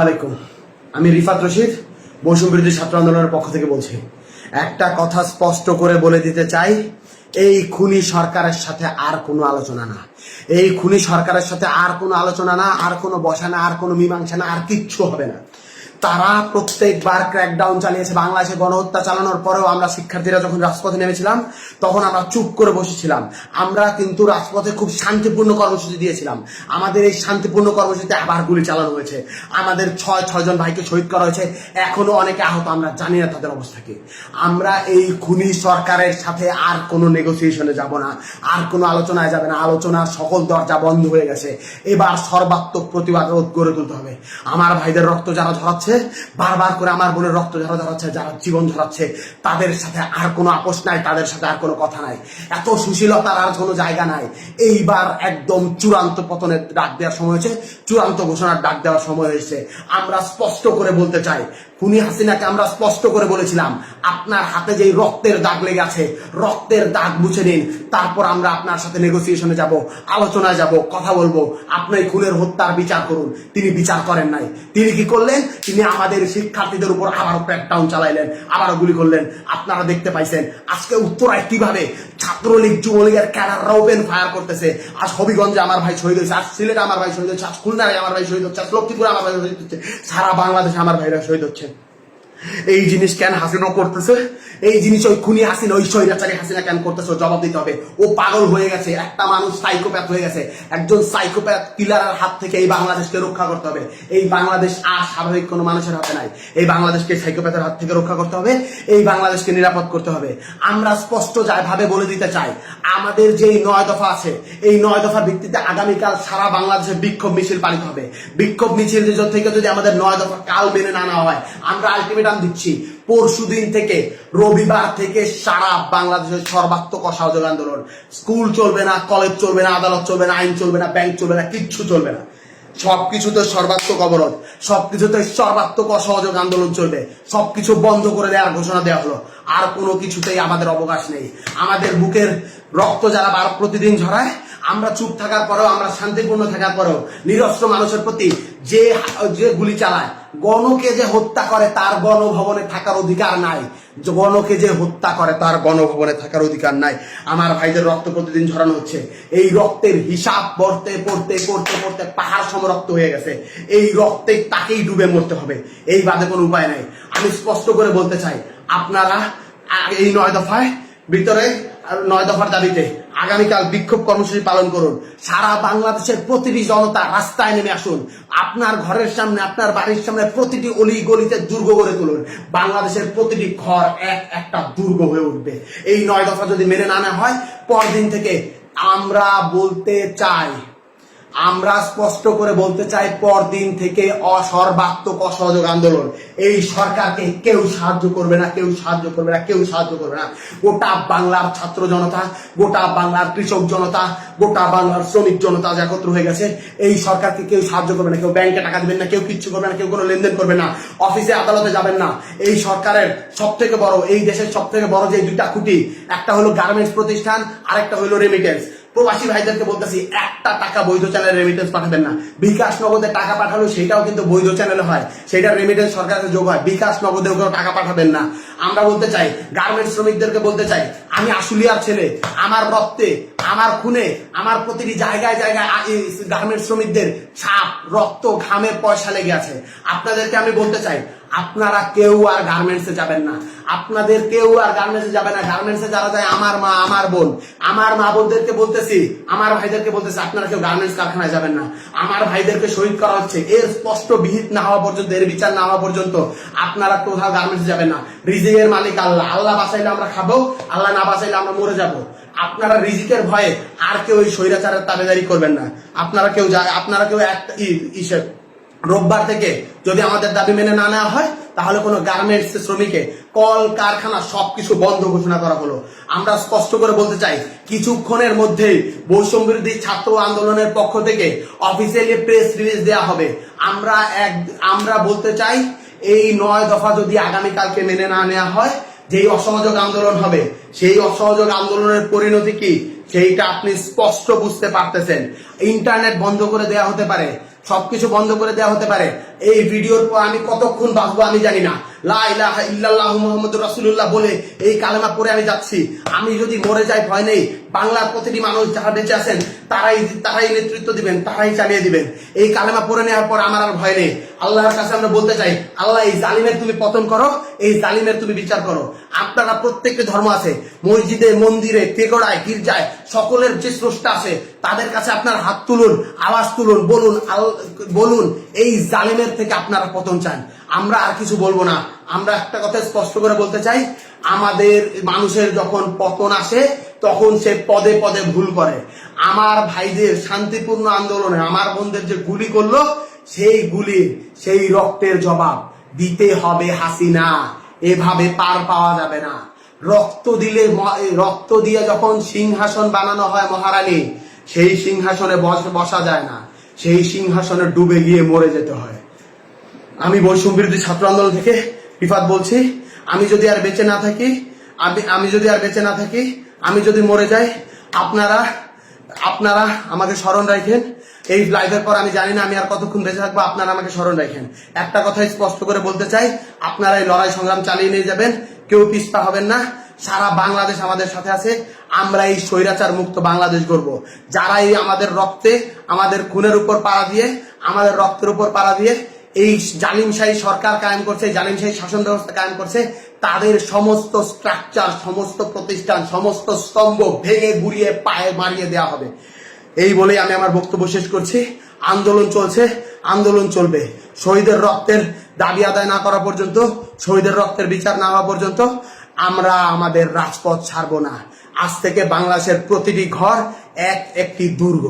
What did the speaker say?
আলাইকুম, আমি রিফাত রশিদ বৈষম্য বিরোধী ছাত্র আন্দোলনের পক্ষ থেকে বলছি। একটা কথা স্পষ্ট করে বলে দিতে চাই, এই খুনি সরকারের সাথে আর কোনো আলোচনা না। এই খুনি সরকারের সাথে আর কোনো আলোচনা না, আর কোনো বসা না, আর কোনো মীমাংসা না, আর কিচ্ছু হবে না। তারা প্রত্যেকবার ক্র্যাকডাউন চালিয়েছে। বাংলাদেশে গণহত্যা চালানোর পরেও আমরা শিক্ষার্থীরা যখন রাজপথে নেমেছিলাম তখন আমরা চুপ করে বসেছিলাম। আমরা কিন্তু রাজপথে খুব শান্তিপূর্ণ কর্মসূচি দিয়েছিলাম। আমাদের এই শান্তিপূর্ণ কর্মসূচিতে আবার গুলি চালানো হয়েছে। আমাদের ছয়জন ভাইকে শহীদ করা হয়েছে। এখনো অনেকে আহত, আমরা জানি না তাদের অবস্থা কি। আমরা এই খুনি সরকারের সাথে আর কোনো নেগোসিয়েশনে যাব না, আর কোনো আলোচনায় যাবে না। আলোচনার সকল দরজা বন্ধ হয়ে গেছে। এবার সর্বাত্মক প্রতিবাদ গড়ে তুলতে হবে। আমার ভাইদের রক্ত যারা ঝরাচ্ছে, বারবার করে আমার বোনের রক্ত যারা ঝরাচ্ছে, যারা জীবন ঝরাচ্ছে, তাদের সাথে আর কোনো আপোষ নাই, তাদের সাথে আর কোনো কথা নাই। এত সুশীলতার আর কোনো জায়গা নাই। এইবার একদম চূড়ান্ত পতনের ডাক দেওয়ার সময় হয়েছে, চূড়ান্ত ঘোষণার ডাক দেওয়ার সময় হয়েছে। আমরা স্পষ্ট করে বলতে চাই, খুনি হাসিনাকে আমরা স্পষ্ট করে বলেছিলাম, আপনার হাতে যেই রক্তের দাগ লেগে আছে, রক্তের দাগ মুছে নিন, তারপর আমরা আপনার সাথে নেগোসিয়েশনে যাব, আলোচনায় যাব, কথা বলবো। আপনি খুনের হত্যার বিচার করুন। তিনি বিচার করেন নাই। তিনি কি করলেন? তিনি আমাদের শিক্ষার্থীদের উপর আবারও ক্র্যাকডাউন চালাইলেন, আবারও গুলি করলেন। আপনারা দেখতে পাইছেন আজকে উত্তরায় কিভাবে ছাত্রলীগ যুবলীগের ক্যাডাররা ওপেন ফায়ার করতেছে। আজ হবিগঞ্জে আমার ভাই শহীদ হয়েছে, আজ সিলেটে আমার ভাই শহীদ হচ্ছে, আজ খুলনায় আমার ভাই শহীদ হচ্ছে, আজ লক্ষ্মীপুরে আমার ভাই শহীদ হচ্ছে, সারা বাংলাদেশে আমার ভাইরা শহীদ হচ্ছে। এই জিনিস কেন হাসিনা করতেছে? এই জিনিস ওই খুনি হাসিনা, ওই স্বৈরাচারী হাসিনা কেন করতেছে? জবাব দিতে হবে। ও পাগল হয়ে গেছে, একটা মানুষ সাইকোপ্যাথ হয়ে গেছে। একজন সাইকোপ্যাথ কিলারের হাত থেকে এই বাংলাদেশকে রক্ষা করতে হবে। এই বাংলাদেশ আর স্বাভাবিক কোনো মানুষের হাতে নাই। এই বাংলাদেশকে সাইকোপ্যাথের হাত থেকে রক্ষা করতে হবে। এই বাংলাদেশকে নিরাপদ করতে হবে। আমরা স্পষ্ট ভাবে বলে দিতে চাই, আমাদের যে 9 দফা আছে, এই 9 দফার ভিত্তিতে আগামীকাল সারা বাংলাদেশে বিক্ষোভ মিছিল পালিত হবে। বিক্ষোভ মিছিল থেকে যদি আমাদের 9 দফা কাল মেনে না নেওয়া হয়, আমরা আলটিমেটাম দিচ্ছি, পরশুদিন থেকে, রবিবার থেকে সারা বাংলাদেশের সর্বাত্মক অসহযোগ আন্দোলন। স্কুল চলবে না, কলেজ চলবে না, আদালত চলবে না, আইন চলবে না, ব্যাংক চলবে না, কিচ্ছু চলবে না। সবকিছুতে সর্বাত্মক অবরোধ, সবকিছুতে সর্বাত্মক অসহযোগ আন্দোলন চলবে। সবকিছু বন্ধ করে দেওয়ার ঘোষণা দেওয়া হলো। আর কোনো কিছুতেই আমাদের অবকাশ নেই। আমাদের বুকের রক্ত যারা প্রতিদিন ঝরায়, আমরা চুপ থাকার পরেও, আমরা শান্তিপূর্ণ থাকার পরেও নিরস্ত্র মানুষের প্রতি যে গুলি চালায়, গণকে যে হত্যা করে তার গণভবনে থাকার অধিকার নাই। গণকে যে হত্যা করে তার গণভবনে থাকার অধিকার নাই। আমার ভাইদের রক্ত প্রতিদিন ঝরানো হচ্ছে। এই রক্তের হিসাব পড়তে পড়তে পড়তে পড়তে পাহাড় সম রক্ত হয়ে গেছে। এই রক্তে তাকেই ডুবে মরতে হবে, এই বাদে কোনো উপায় নাই। আমি স্পষ্ট করে বলতে চাই, আপনারা এই 9 দফায় ভিতরে, 9 দফার দাবিতে আগামীকাল বিক্ষোভ কর্মসূচি পালন করুন। সারা বাংলাদেশের প্রতিটি জনতা রাস্তায় নেমে আসুন। আপনার ঘরের সামনে, আপনার বাড়ির সামনে প্রতিটি অলি গলিতে দুর্গ গড়ে তুলুন। বাংলাদেশের প্রতিটি ঘর একটা দুর্গ হয়ে উঠবে। এই 9 দফা যদি মেনে না নেওয়া হয়, পরদিন থেকে আমরা বলতে চাই, আমরা স্পষ্ট করে বলতে চাই, পরদিন থেকে সর্বাত্মক অসহযোগ আন্দোলন। এই সরকারকে কেউ সাহায্য করবে না, কেউ সাহায্য করবে না, কেউ সাহায্য করবে না। গোটা বাংলার ছাত্র জনতা, গোটা বাংলার কৃষক জনতা, গোটা বাংলার শ্রমিক জনতা একত্র হয়ে গেছে। এই সরকারকে কেউ সাহায্য করবে না। কেউ ব্যাংকে টাকা দিবেন না, কেউ কিচ্ছু করবে না, কেউ কোনো লেনদেন করবে না, অফিসে আদালতে যাবেন না। এই সরকারের সব থেকে বড়, এই দেশের সব থেকে বড় যে 2টা খুঁটি, একটা হলো গার্মেন্টস প্রতিষ্ঠান, আরেকটা হলো রেমিটেন্স। প্রবাসী ভাইদেরকে বলতেছি, একটা টাকা বৈধ চ্যানেলে রেমিটেন্স পাঠাবেন না। বিকাশ নগদে টাকা পাঠালো, সেটাও কিন্তু বৈধ চ্যানেলে হয়, সেটা রেমিটেন্স সরকারের যোগ হয়। বিকাশ নগদেও কেউ টাকা পাঠাবেন না। আমরা বলতে চাই, গার্মেন্টস শ্রমিকদেরকে বলতে চাই, আমি আশুলিয়ার ছেলে, আমার রক্তে, আমার খুনে, আমার প্রতিটি জায়গায় জায়গায় গার্মেন্টস শ্রমিকদের ছাপ, রক্ত, ঘামের পয়সা লেগে আছে। আপনাদেরকে আমি বলতে চাই, আপনারা কেউ আর গার্মেন্টসে যাবেন না। আপনাদের কেউ আর গার্মেন্টসে যাবে না। গার্মেন্টসে যারা যায়, আমার মা, আমার বোন, আমার মা বোনদেরকে বলতেছি, আমার ভাইদেরকে বলতেছি, আপনারা কেউ গার্মেন্টস কারখানায় যাবেন না। আমার ভাইদেরকে শহীদ করা হচ্ছে, এর স্পষ্ট বিহিত না হওয়া পর্যন্ত, এর বিচার না হওয়া পর্যন্ত আপনারা কোথাও গার্মেন্টসে যাবেন না। রিজিকের মালিক আল্লাহ। আল্লাহ বাঁচাইলে আমরা খাবো, আল্লাহ না বাঁচাইলে আমরা মরে যাবো। আপনারা রিজিকের ভয়ে আর কেউ ওই স্বৈরাচারের তাবেদারি করবেন না। আপনারা কেউ একটা রোববার থেকে যদি আমাদের দাবি মেনে না নেওয়া হয়, তাহলে কোনো গার্মেন্টস শ্রমিকে, কল কারখানা সবকিছু বন্ধ ঘোষণা করা হলো। আমরা স্পষ্ট করে বলতে চাই, কিছুক্ষণের মধ্যেই বৈষম্য বিরোধী ছাত্র আন্দোলনের পক্ষ থেকে অফিসিয়ালি প্রেস রিলিজ দেওয়া হবে। আমরা বলতে চাই, এই 9 দফা যদি আগামীকালকে মেনে না নেওয়া হয়, যেই অসহযোগ আন্দোলন হবে, সেই অসহযোগ আন্দোলনের পরিণতি কি সেইটা আপনি স্পষ্ট বুঝতে পারতেছেন। ইন্টারনেট বন্ধ করে দেওয়া হতে পারে, সবকিছু বন্ধ করে দেওয়া হতে পারে। এই ভিডিওর পর আমি কতক্ষণ বাঁচবো আমি জানি না। লা ইলাহা ইল্লাল্লাহু মুহাম্মাদুর রাসূলুল্লাহ বলে এই কালেমা পড়ে আমি যাচ্ছি। আমি যদি মরে যাই ভয় নেই, বাংলার প্রতিটি মানুষ যারা বেঁচে আছেন তারাই নেতৃত্ব দিবেন, তারাই চালিয়ে দিবেন। এই কালেমা পড়ে নেওয়ার পর আমার আর ভয় নেই। আল্লাহর কাছে আমরা বলতে চাই, আল্লাহ এই জালিমের তুমি পতন করো, এই জালিমের তুমি বিচার করো। আপনারা প্রত্যেকটি ধর্ম আছে, মসজিদে, মন্দিরে, তেগড়ায়, গির্জায়, সকলের যে স্রষ্টা আছে তাদের কাছে আপনার হাত তুলুন, আওয়াজ তুলুন, বলুন এই জালিমের থেকে আপনারা পতন চান। আমরা আর কিছু বলবো না। আমরা একটা কথা স্পষ্ট করে বলতে চাই, আমাদের মানুষের যখন পতন আসে তখন সে পদে পদে ভুল করে। আমার ভাইদের শান্তিপূর্ণ আন্দোলনে আমার বোনদের যে গুলি করলো, সেই রক্তের জবাব দিতে হবে হাসিনা। এভাবে পার পাওয়া যাবে না। রক্ত দিয়ে যখন সিংহাসন বানানো হয় মহারানী, সেই সিংহাসনে বসা যায় না, সেই সিংহাসনে ডুবে গিয়ে মরে যেতে হয়। আমি বৈষম্য বিরোধী ছাত্র আন্দোলন থেকে রিফাত বলছি, আমি যদি আর বেঁচে না থাকি, আমি যদি মরে যাই, আপনারা আমাকে স্মরণ রাখেন। এই লাইভের পর আমি জানি না আমি আর কতক্ষণ বেঁচে থাকবো, আপনারা আমাকে স্মরণ রাখেন। একটা কথাই স্পষ্ট করে বলতে চাই, আপনারা এই লড়াই সংগ্রাম চালিয়ে নিয়ে যাবেন, কেউ পিছপা হবেন না। সারা বাংলাদেশ আমাদের সাথে আছে। আমরা এই স্বৈরাচার মুক্ত বাংলাদেশ গড়ব। যারা এই আমাদের রক্তে, আমাদের খুনের উপর পাড়া দিয়ে, আমাদের রক্তের উপর পাড়া দিয়ে এই জালিমশাহী সরকার কায়েম করছে, জালিমশাহী শাসন ব্যবস্থা কায়েম করছে, তাদের সমস্ত স্ট্রাকচার, সমস্ত প্রতিষ্ঠান, সমস্ত স্তম্ভ ভেঙে গুড়িয়ে পায়ে মারিয়ে দেওয়া হবে। এই বলেই আমি আমার বক্তব্য শেষ করছি। আন্দোলন চলছে, আন্দোলন চলবে। শহীদের রক্তের দাবি আদায় না করা পর্যন্ত, শহীদের রক্তের বিচার না হওয়া পর্যন্ত আমরা আমাদের রাজপথ ছাড়বো না। আজ থেকে বাংলাদেশের প্রতিটি ঘর একটি দুর্গ।